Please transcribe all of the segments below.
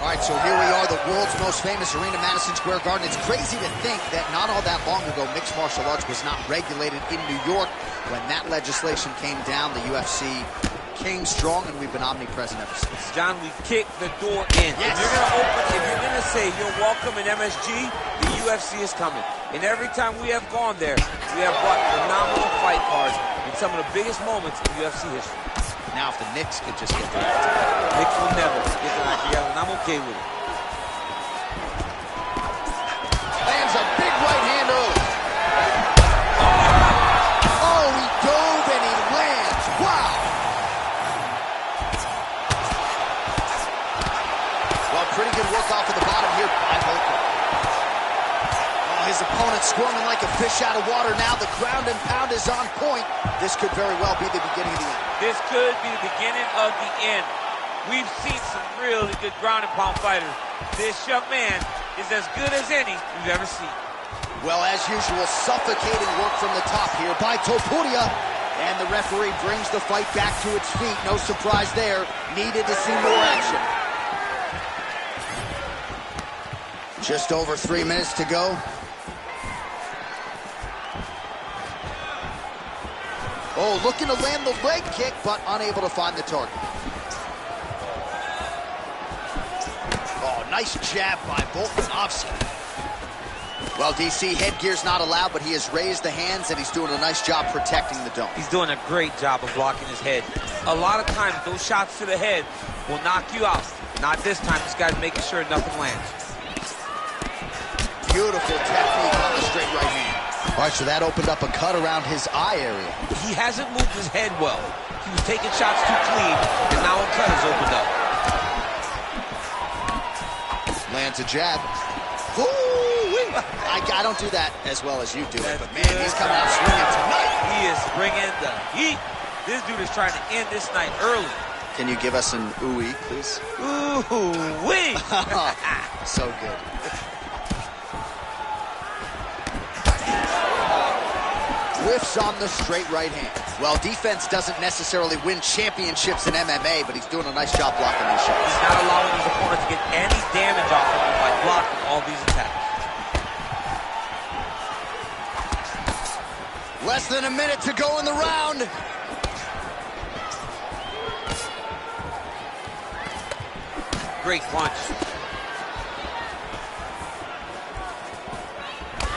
All right, so here we are, the world's most famous arena, Madison Square Garden. It's crazy to think that not all that long ago, mixed martial arts was not regulated in New York. When that legislation came down, the UFC came strong, and we've been omnipresent ever since. John, we kicked the door in. Yes. If you're gonna say you're welcome in MSG, the UFC is coming. And every time we have gone there, we have brought phenomenal fight cards in some of the biggest moments in UFC history. Now, if the Knicks could just get their Knicks will never get their act together, and I'm okay with it. Lands a big right hand early. Oh, he dove and he lands. Wow. Well, pretty good work off of the bottom here by Volker. Oh, his opponent squirming like a fish out of water now. The ground and pound is on point. This could very well be the beginning of the end. This could be the beginning of the end. We've seen some really good ground and pound fighters. This young man is as good as any we've ever seen. Well, as usual, suffocating work from the top here by Topuria. And the referee brings the fight back to its feet. No surprise there. Needed to see more action. Just over 3 minutes to go. Oh, looking to land the leg kick, but unable to find the target. Oh, nice jab by Volkanovski. Well, DC, headgear's not allowed, but he has raised the hands, and he's doing a nice job protecting the dome. He's doing a great job of blocking his head. A lot of times, those shots to the head will knock you out. Not this time. This guy's making sure nothing lands. Beautiful technique on the straight right hand. All right, so that opened up a cut around his eye area. He hasn't moved his head well. He was taking shots too clean, and now a cut has opened up. Lands a jab. Ooh-wee. I don't do that as well as you do it, but man, he's coming out swinging tonight. He is bringing the heat. This dude is trying to end this night early. Can you give us an ooh-wee, please? Ooh-wee. So good. Whiffs on the straight right hand. Well, defense doesn't necessarily win championships in MMA, but he's doing a nice job blocking these shots. He's not allowing his opponent to get any damage off of him by blocking all these attacks. Less than a minute to go in the round. Great punch.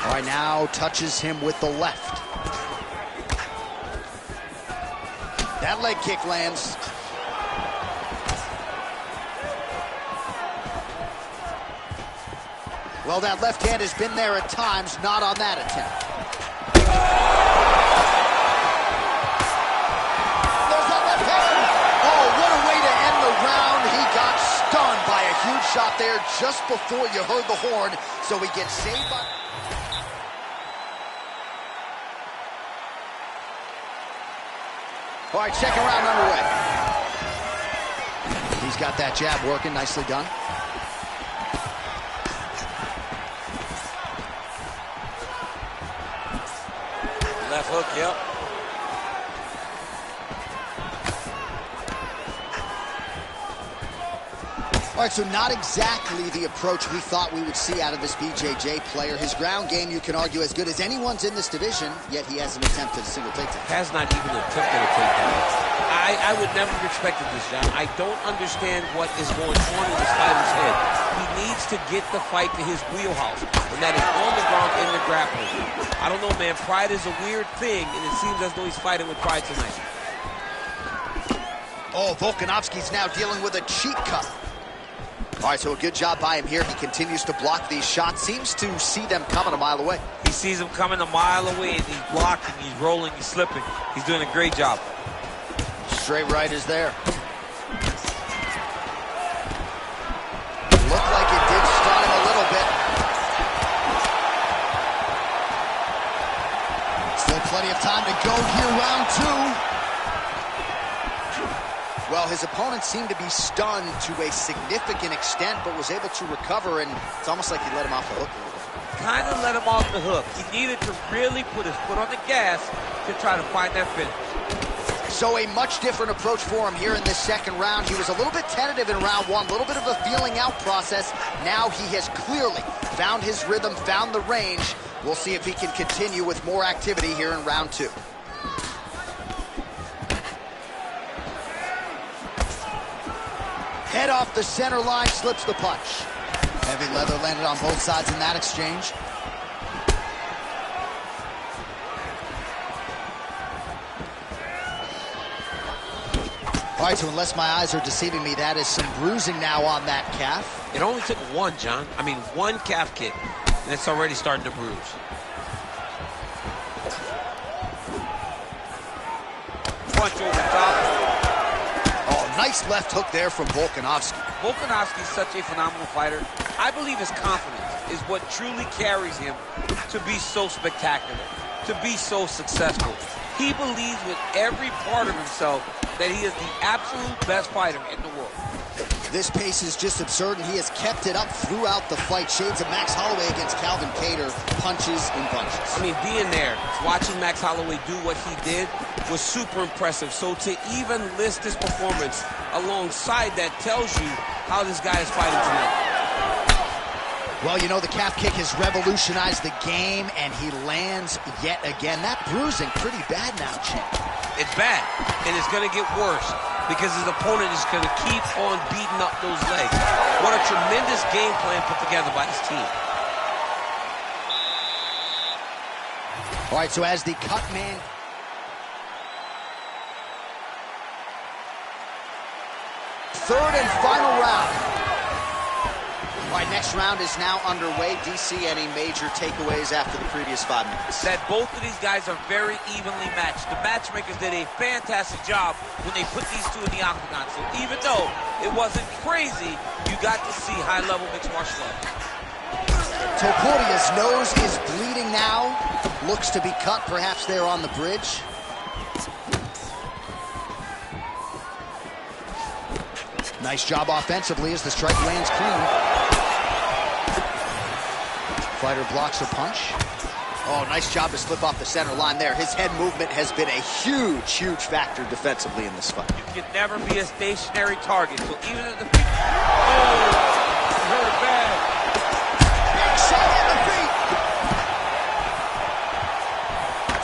All right, now touches him with the left. That leg kick lands. Well, that left hand has been there at times, not on that attempt. There's that left hand. Oh, what a way to end the round. He got stunned by a huge shot there just before you heard the horn, so he gets saved by... All right, second round underway. He's got that jab working, nicely done. Left hook, yep. All right, so not exactly the approach we thought we would see out of this BJJ player. His ground game, you can argue, as good as anyone's in this division, yet he hasn't attempted a single takedown. Has not even attempted a takedown. I would never have expected this, John. I don't understand what is going on in this fighter's head. He needs to get the fight to his wheelhouse, and that is on the ground in the grappling. I don't know, man. Pride is a weird thing, and it seems as though he's fighting with pride tonight. Oh, Volkanovski's now dealing with a cheek cut. All right, so a good job by him here. He continues to block these shots. Seems to see them coming a mile away. He sees them coming a mile away, and he's blocking, he's rolling, he's slipping. He's doing a great job. Straight right is there. Looked like it did stun him a little bit. Still plenty of time to go here, round two. Well, his opponent seemed to be stunned to a significant extent, but was able to recover, and it's almost like he let him off the hook a little bit. Kind of let him off the hook. He needed to really put his foot on the gas to try to find that finish. So a much different approach for him here in this second round. He was a little bit tentative in round one, a little bit of a feeling out process. Now he has clearly found his rhythm, found the range. We'll see if he can continue with more activity here in round two. Head off the center line, slips the punch. Heavy leather landed on both sides in that exchange. All right, so unless my eyes are deceiving me, that is some bruising now on that calf. It only took one, John. I mean, one calf kick, and it's already starting to bruise. Punch over top. Oh, nice left hook there from Volkanovski. Volkanovski is such a phenomenal fighter. I believe his confidence is what truly carries him to be so spectacular, to be so successful. He believes with every part of himself that he is the absolute best fighter in the world. This pace is just absurd, and he has kept it up throughout the fight. Shades of Max Holloway against Calvin Kattar, punches and bunches. I mean, being there, watching Max Holloway do what he did was super impressive. So to even list this performance alongside that tells you how this guy is fighting tonight. Well, you know, the calf kick has revolutionized the game, and he lands yet again. That bruising pretty bad now, champ. It's bad, and it's going to get worse because his opponent is going to keep on beating up those legs. What a tremendous game plan put together by his team. All right, so as the cut man... Third and final round. All right, next round is now underway. DC, any major takeaways after the previous 5 minutes? That both of these guys are very evenly matched. The matchmakers did a fantastic job when they put these two in the octagon. So even though it wasn't crazy, you got to see high-level mixed martial arts. Topuria's nose is bleeding now. Looks to be cut, perhaps there on the bridge. Nice job offensively as the strike lands clean. Fighter blocks a punch. Oh, nice job to slip off the center line there. His head movement has been a huge, huge factor defensively in this fight. You can never be a stationary target. So even if the feet... Oh, he hurt it bad. Big shot on the feet.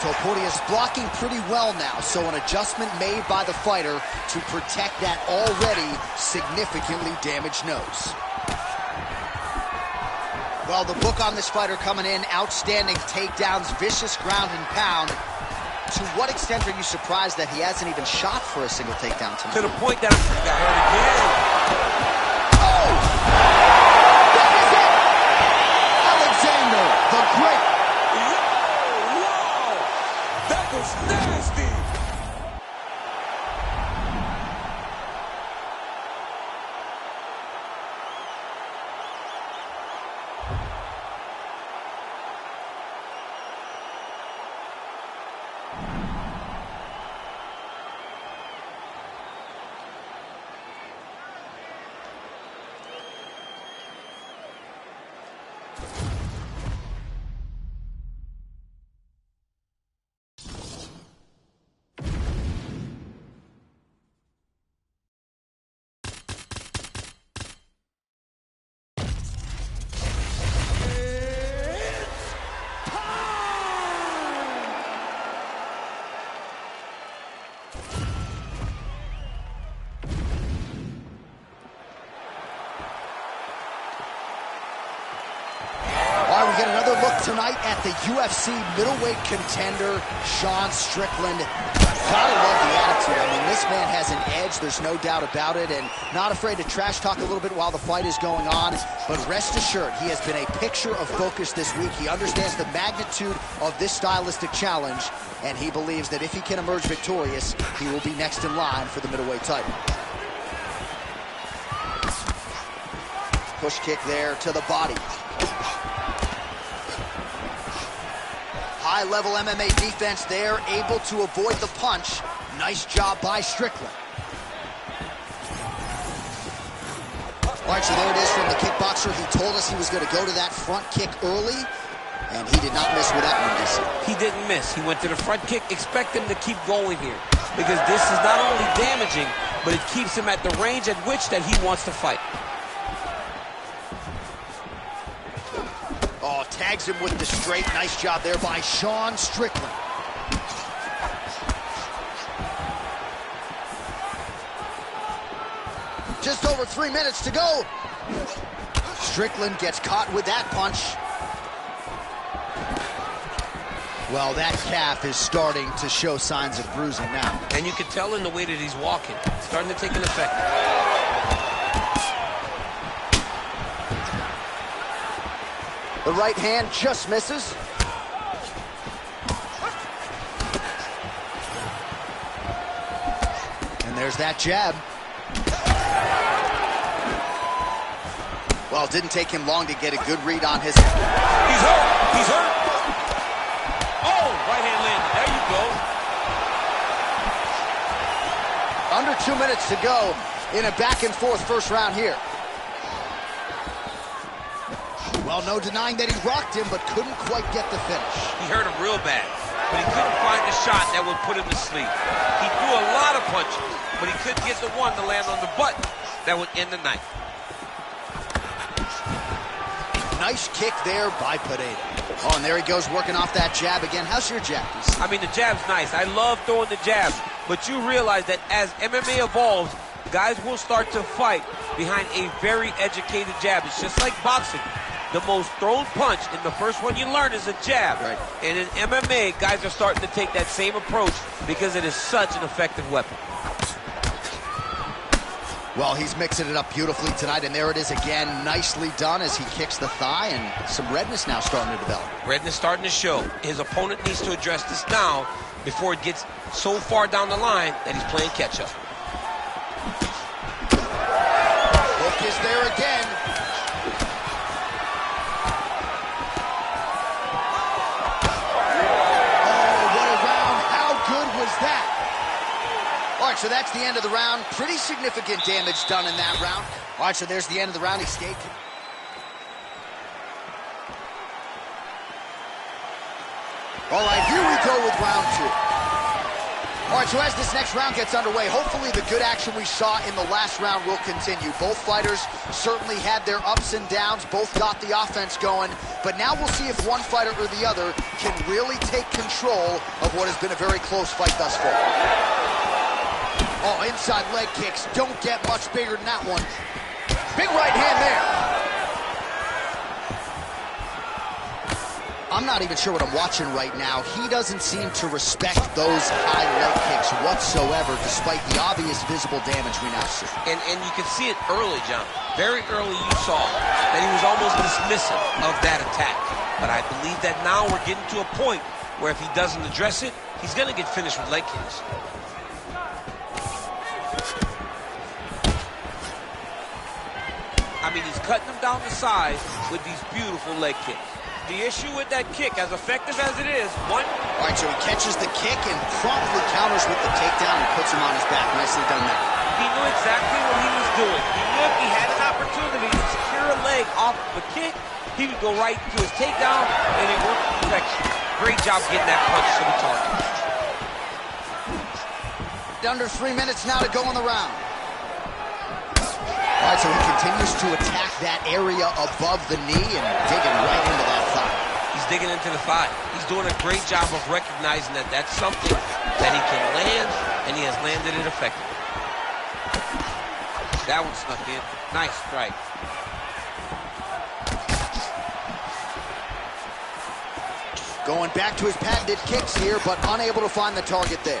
Topuria's blocking pretty well now, so an adjustment made by the fighter to protect that already significantly damaged nose. Well, the book on this fighter coming in, outstanding takedowns, vicious ground and pound. To what extent are you surprised that he hasn't even shot for a single takedown tonight? To the point that he got hurt again. Oh! That is it! Alexander, the Great. Wow! That was nasty! Get another look tonight at the UFC middleweight contender, Sean Strickland. Gotta love the attitude. I mean, this man has an edge, there's no doubt about it, and not afraid to trash talk a little bit while the fight is going on. But rest assured, he has been a picture of focus this week. He understands the magnitude of this stylistic challenge, and he believes that if he can emerge victorious, he will be next in line for the middleweight title. Push kick there to the body. High-level MMA defense there, able to avoid the punch. Nice job by Strickland. All right, so there it is from the kickboxer. He told us he was going to go to that front kick early, and he did not miss with that one, DC. He didn't miss. He went to the front kick. Expect him to keep going here. because this is not only damaging, but it keeps him at the range at which that he wants to fight. Oh, tags him with the straight. Nice job there by Sean Strickland. Just over 3 minutes to go. Strickland gets caught with that punch. Well, that calf is starting to show signs of bruising now. And you can tell in the way that he's walking. It's starting to take an effect. The right hand just misses. And there's that jab. Well, it didn't take him long to get a good read on his... He's hurt! He's hurt! Oh, right hand landed. There you go. Under 2 minutes to go in a back-and-forth first round here. Well, no denying that he rocked him, but couldn't quite get the finish. He hurt him real bad, but he couldn't find a shot that would put him to sleep. He threw a lot of punches, but he couldn't get the one to land on the button that would end the night. Nice kick there by Pineda. Oh, and there he goes working off that jab again. How's your jab? I mean, the jab's nice. I love throwing the jabs, but you realize that as MMA evolves, guys will start to fight behind a very educated jab. It's just like boxing. The most thrown punch in the first one you learn is a jab. Right. And in MMA, guys are starting to take that same approach because it is such an effective weapon. Well, he's mixing it up beautifully tonight, and there it is again. Nicely done as he kicks the thigh, and some redness now starting to develop. Redness starting to show. His opponent needs to address this now before it gets so far down the line that he's playing catch-up. Hook is there again. All right, so that's the end of the round. Pretty significant damage done in that round. All right, so there's the end of the round. He stayed. All right, here we go with round two. All right, so as this next round gets underway, hopefully the good action we saw in the last round will continue. Both fighters certainly had their ups and downs. Both got the offense going. But now we'll see if one fighter or the other can really take control of what has been a very close fight thus far. Oh, inside leg kicks don't get much bigger than that one. Big right hand there. I'm not even sure what I'm watching right now. He doesn't seem to respect those high leg kicks whatsoever, despite the obvious visible damage we now see. And you can see it early, John. Very early you saw that he was almost dismissive of that attack. But I believe that now we're getting to a point where if he doesn't address it, he's going to get finished with leg kicks. I mean, he's cutting them down the sides with these beautiful leg kicks. The issue with that kick, as effective as it is, one... All right, so he catches the kick and promptly counters with the takedown and puts him on his back. Nicely done there. He knew exactly what he was doing. He knew if he had an opportunity to secure a leg off of a kick, he would go right to his takedown, and it worked to perfection. Great job getting that punch to the target. Under 3 minutes now to go in the round. All right, so he continues to attack that area above the knee and digging right into that thigh. He's digging into the thigh. He's doing a great job of recognizing that that's something that he can land, and he has landed it effectively. That one snuck in. Nice strike. Going back to his patented kicks here, but unable to find the target there.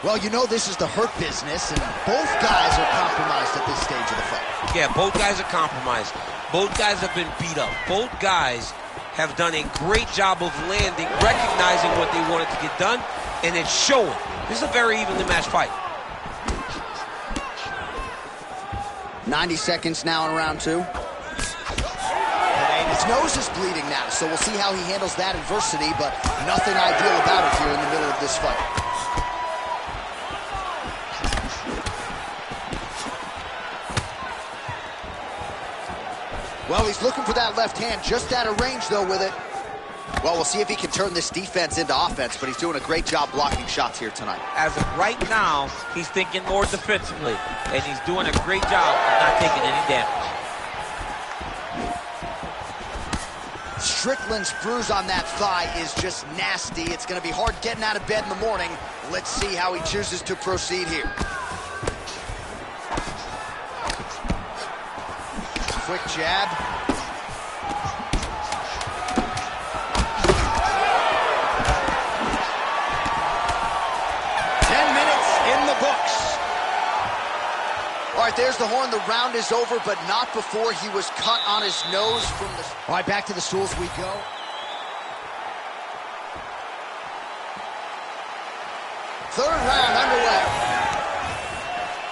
Well, you know this is the hurt business, and both guys are compromised at this stage of the fight. Yeah, both guys are compromised. Both guys have been beat up. Both guys have done a great job of landing, recognizing what they wanted to get done, and it's showing. This is a very evenly matched fight. 90 seconds now in round two. His nose is bleeding now, so we'll see how he handles that adversity, but nothing ideal about it here in the middle of this fight. Well, he's looking for that left hand, just out of range, though, with it. Well, we'll see if he can turn this defense into offense, but he's doing a great job blocking shots here tonight. As of right now, he's thinking more defensively, and he's doing a great job of not taking any damage. Strickland's bruise on that thigh is just nasty. It's going to be hard getting out of bed in the morning. Let's see how he chooses to proceed here. Quick jab. All right, there's the horn. The round is over, but not before he was cut on his nose from the... All right, back to the stools we go. Third round underway.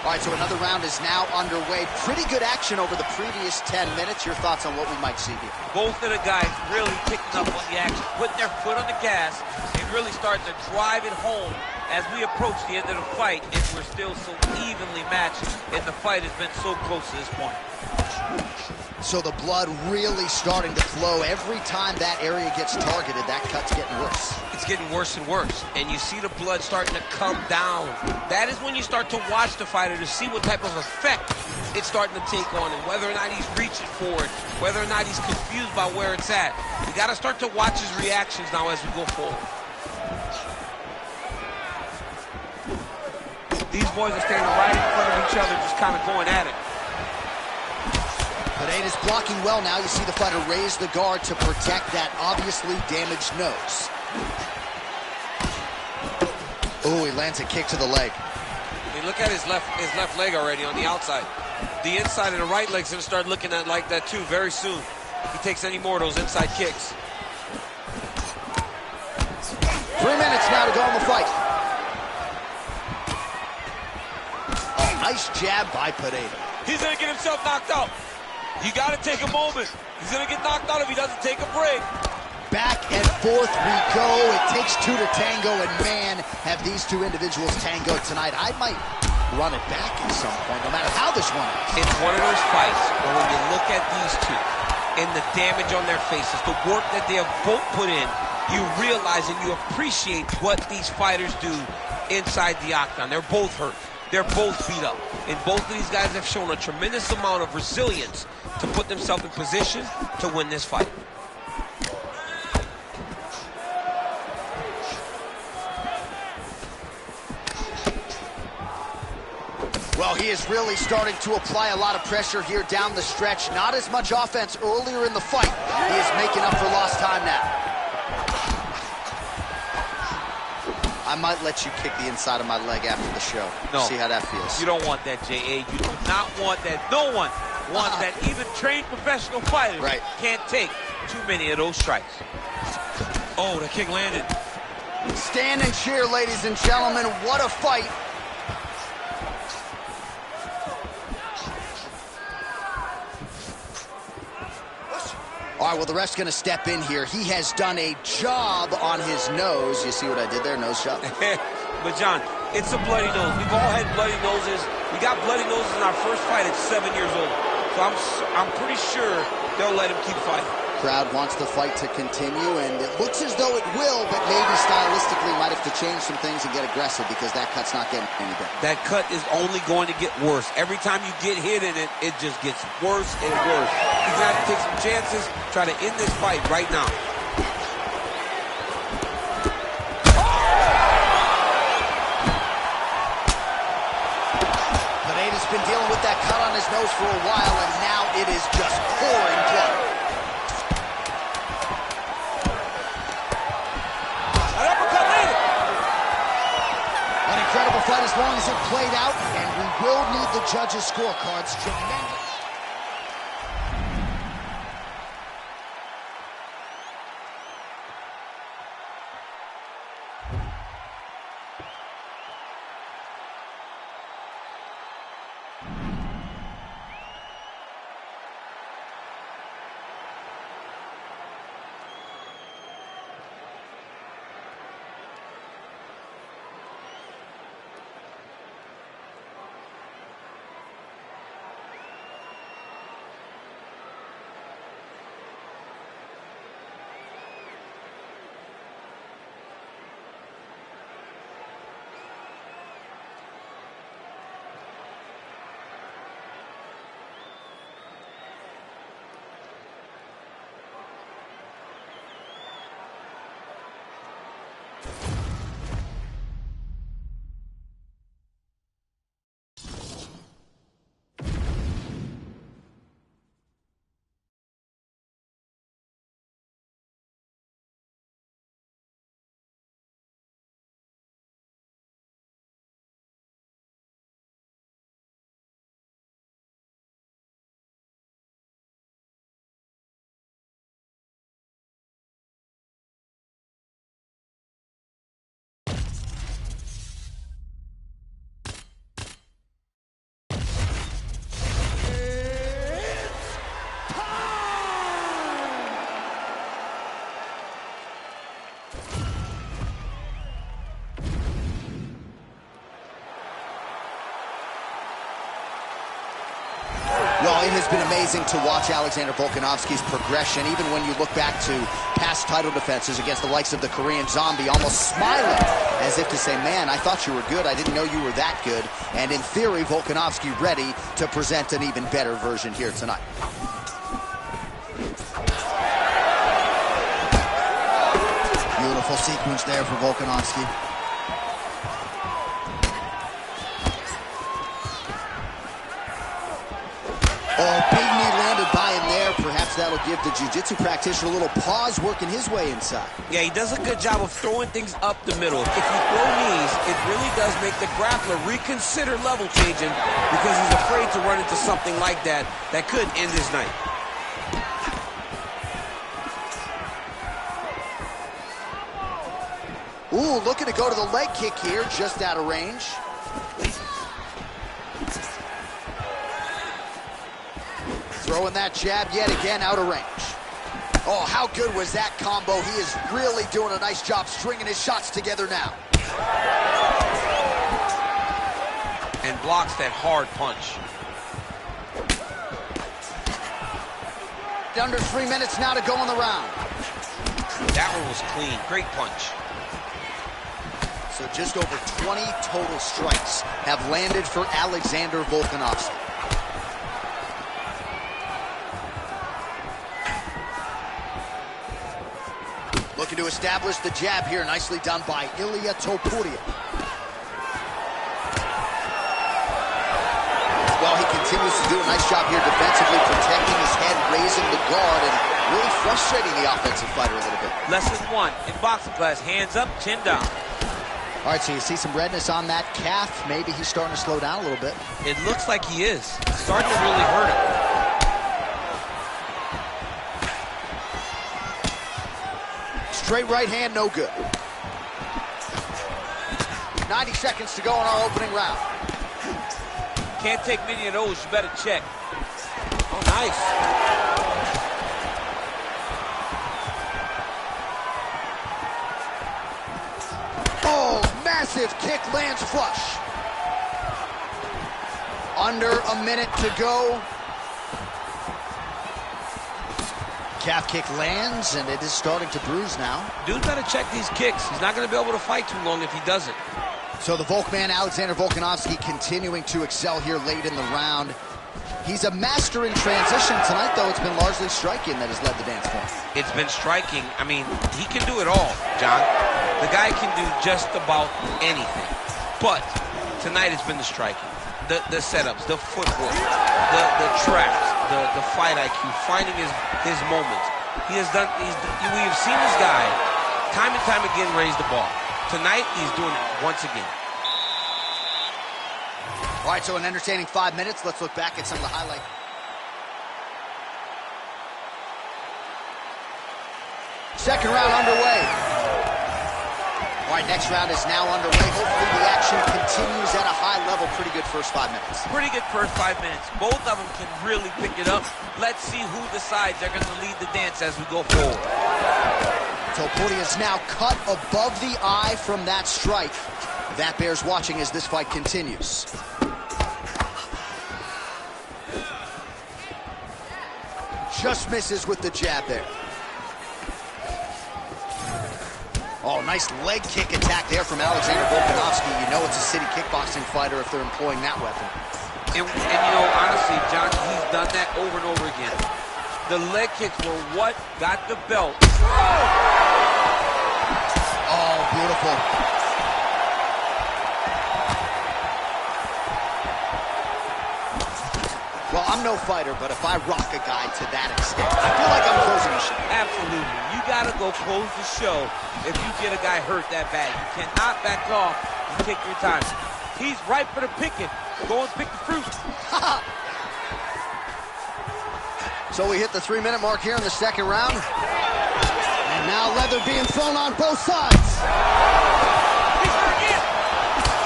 All right, so another round is now underway. Pretty good action over the previous 10 minutes. Your thoughts on what we might see here? Both of the guys really picking up on the action, putting their foot on the gas, and really starting to drive it home as we approach the end of the fight, and we're still so evenly matched, and the fight has been so close to this point. So the blood really starting to flow. Every time that area gets targeted, that cut's getting worse. It's getting worse and worse, and you see the blood starting to come down. That is when you start to watch the fighter to see what type of effect it's starting to take on him, whether or not he's reaching for it, whether or not he's confused by where it's at. You got to start to watch his reactions now as we go forward. These boys are standing right in front of each other, just kind of going at it. Pineda's blocking well now. You see the fighter raise the guard to protect that obviously damaged nose. Oh, he lands a kick to the leg. I mean, look at his left leg already on the outside. The inside of the right leg's going to start looking at like that too very soon. If he takes any more of those inside kicks. 3 minutes now to go in the fight. Nice jab by Pineda. He's going to get himself knocked out. You got to take a moment. He's going to get knocked out if he doesn't take a break. Back and forth we go. It takes two to tango, and man, have these two individuals tangoed tonight. I might run it back at some point, no matter how this one is. It's one of those fights where when you look at these two and the damage on their faces, the work that they have both put in, you realize and you appreciate what these fighters do inside the octagon. They're both hurt. They're both beat up. And both of these guys have shown a tremendous amount of resilience to put themselves in position to win this fight. Well, he is really starting to apply a lot of pressure here down the stretch. Not as much offense earlier in the fight. He is making up for lost time now. I might let you kick the inside of my leg after the show. No. See how that feels. You don't want that, J.A. You do not want that. No one wants that. Even trained professional fighters can't take too many of those strikes. Oh, the kick landed. Stand and cheer, ladies and gentlemen. What a fight. All right, well, the ref's going to step in here. He has done a job on his nose. You see what I did there? Nose job. But, John, it's a bloody nose. We've all had bloody noses. We got bloody noses in our first fight at 7 years old. So I'm pretty sure they'll let him keep fighting. Crowd wants the fight to continue, and it looks as though it will, but maybe stylistically might have to change some things and get aggressive because that cut's not getting any better. That cut is only going to get worse. Every time you get hit in it, it just gets worse and worse. He's going to have to take some chances, try to end this fight right now. Pineda's been dealing with that cut on his nose for a while, and now it is just pouring blood. Incredible fight as long as it played out, and we will need the judges' scorecards. Tremendous. It's been amazing to watch Alexander Volkanovski's progression, even when you look back to past title defenses against the likes of the Korean Zombie, almost smiling as if to say, man, I thought you were good. I didn't know you were that good. And in theory, Volkanovski ready to present an even better version here tonight. Beautiful sequence there for Volkanovski. Oh, big knee landed by him there. Perhaps that'll give the jiu-jitsu practitioner a little pause working his way inside. Yeah, he does a good job of throwing things up the middle. If you throw knees, it really does make the grappler reconsider level changing because he's afraid to run into something like that that could end his night. Ooh, looking to go to the leg kick here, just out of range. Throwing that jab yet again out of range. Oh, how good was that combo? He is really doing a nice job stringing his shots together now. And blocks that hard punch. Under 3 minutes now to go in the round. That one was clean. Great punch. So just over 20 total strikes have landed for Alexander Volkanovski. Looking to establish the jab here. Nicely done by Ilia Topuria. Well, he continues to do a nice job here defensively, protecting his head, raising the guard, and really frustrating the offensive fighter a little bit. Lesson one in boxing class, hands up, chin down. All right, so you see some redness on that calf. Maybe he's starting to slow down a little bit. It looks like he is. It's starting to really hurt him. Straight right hand, no good. 90 seconds to go in our opening round. Can't take many of those. You better check. Oh, nice. Oh, massive kick lands flush. Under a minute to go. Calf kick lands, and it is starting to bruise now. Dude better check these kicks. He's not going to be able to fight too long if he doesn't. So the Volkman, Alexander Volkanovski, continuing to excel here late in the round. He's a master in transition. Tonight, though, it's been largely striking that has led the dance form. It's been striking. I mean, he can do it all, John. The guy can do just about anything. But tonight it's been the striking. The setups, the footwork, the traps, the fight IQ, finding his moments. We have seen this guy time and time again raise the bar. Tonight, he's doing it once again. All right, so an entertaining 5 minutes. Let's look back at some of the highlights. Second round underway. All right, next round is now underway. Hopefully the action continues at a high level. Pretty good first 5 minutes. Pretty good first 5 minutes. Both of them can really pick it up. Let's see who decides they're going to lead the dance as we go forward. Topuria is now cut above the eye from that strike. That bears watching as this fight continues. Just misses with the jab there. Oh, nice leg kick attack there from Alexander Volkanovski. You know it's a city kickboxing fighter if they're employing that weapon. And you know, honestly, John, he's done that over and over again. The leg kicks were what got the belt. Oh, beautiful. Well, I'm no fighter, but if I rock a guy to that extent, I feel like I'm closing the show. Absolutely. You got to go close the show if you get a guy hurt that bad. You cannot back off and take your time. He's ripe for the picking. Go and pick the fruit. So we hit the 3 minute mark here in the second round. And now leather being thrown on both sides.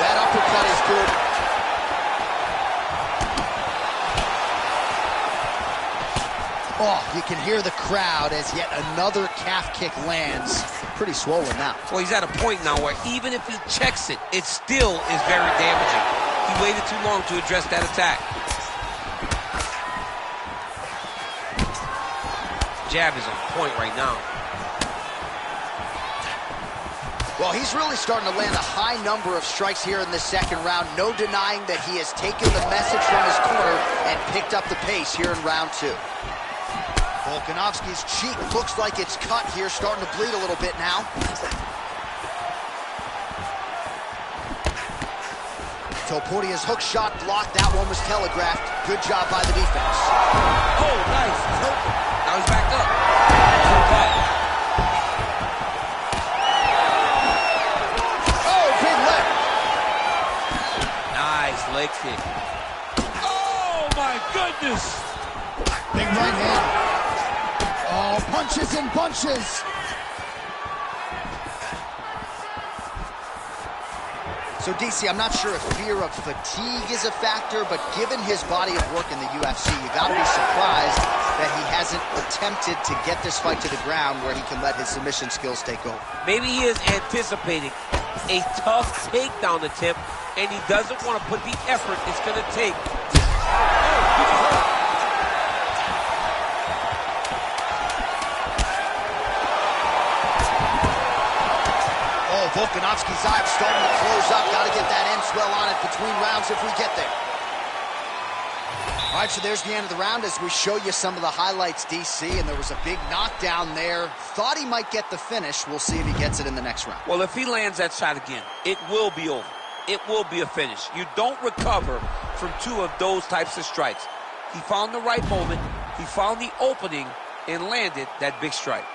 That uppercut is good. Oh, you can hear the crowd as yet another calf kick lands. Pretty swollen now. Well, he's at a point now where even if he checks it, it still is very damaging. He waited too long to address that attack. jab is on point right now. Well, he's really starting to land a high number of strikes here in the second round. No denying that he has taken the message from his corner and picked up the pace here in round 2. Volkanovski's cheek looks like it's cut here, starting to bleed a little bit now. Topodia's hook shot blocked. That one was telegraphed. Good job by the defense. Oh, nice. He's hurt. Now he's backed up. Leg kick. Oh, my goodness. Big right hand. Oh, punches and bunches. So, DC, I'm not sure if fear of fatigue is a factor, but given his body of work in the UFC, you got to be surprised that he hasn't attempted to get this fight to the ground where he can let his submission skills take over. Maybe he is anticipating a tough takedown attempt, and he doesn't want to put the effort it's going to take. Oh, Volkanovski's eye starting to close up. Got to get that end swell on it between rounds if we get there. All right, so there's the end of the round as we show you some of the highlights, DC, and there was a big knockdown there. Thought he might get the finish. We'll see if he gets it in the next round. Well, if he lands that shot again, it will be over. It will be a finish. You don't recover from 2 of those types of strikes. He found the right moment, he found the opening, and landed that big strike.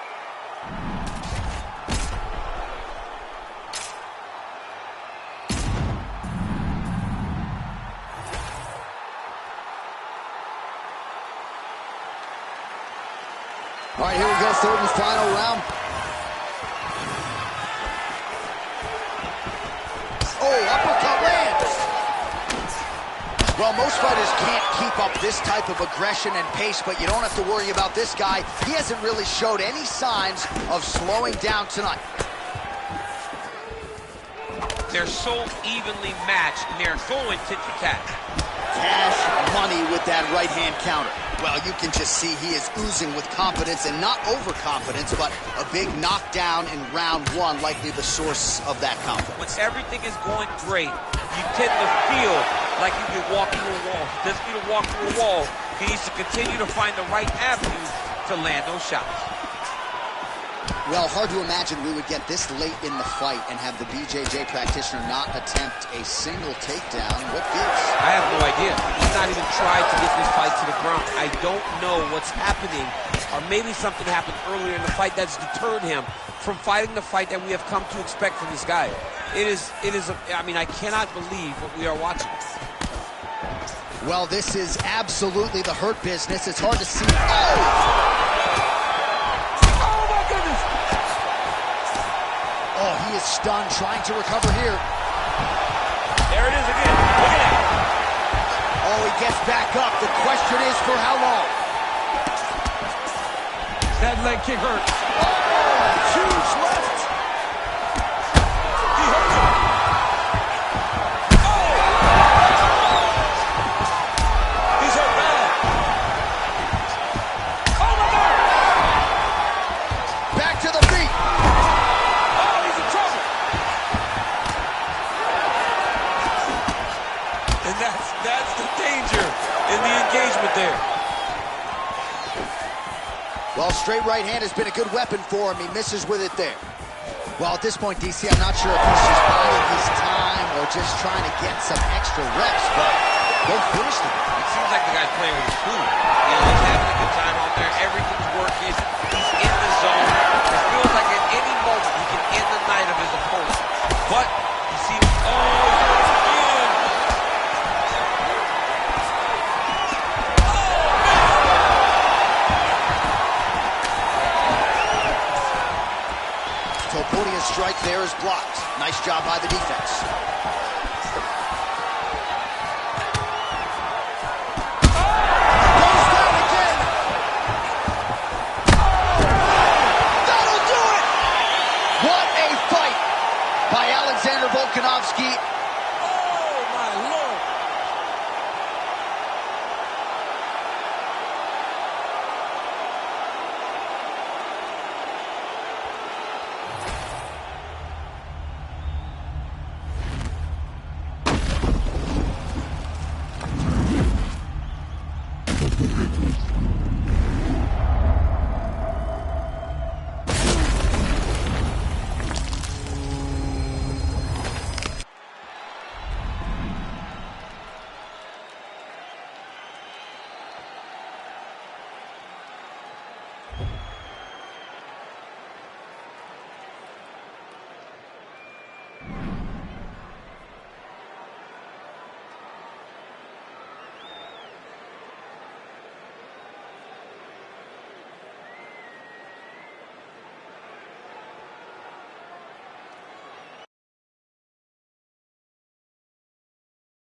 All right, here we go, third and final round. Oh, uppercut lands. Well, most fighters can't keep up this type of aggression and pace, but you don't have to worry about this guy. He hasn't really showed any signs of slowing down tonight. They're so evenly matched, and they're going tit for tat. Cash money with that right hand counter. Well, you can just see he is oozing with confidence, and not overconfidence, but a big knockdown in round 1, likely the source of that confidence. When everything is going great, you tend to feel like you can walk through a wall. He doesn't need to walk through a wall. He needs to continue to find the right avenue to land those shots. Well, hard to imagine we would get this late in the fight and have the BJJ practitioner not attempt a single takedown. What gives? I have no idea. He's not even tried to get this fight to the ground. I don't know what's happening, or maybe something happened earlier in the fight that's deterred him from fighting the fight that we have come to expect from this guy. I mean, I cannot believe what we are watching. Well, this is absolutely the hurt business. It's hard to see. Oh, he is stunned, trying to recover here. There it is again. Look at that. Oh, he gets back up. The question is for how long? That leg kick hurts. Oh, huge left. He hurts him. Oh! He's hurt bad. Oh, my God! Back to the feet. That's the danger in the engagement there. Well, straight right hand has been a good weapon for him. He misses with it there. Well, at this point, DC, I'm not sure if he's just biding his time or just trying to get some extra reps, but go finish the game. It seems like the guy's playing with his food. You know, he's having a good time out there. Everything's working. He's in the zone. It feels like at any moment he can end the night of his opponent. But you see, Topodia's strike there is blocked. Nice job by the defense.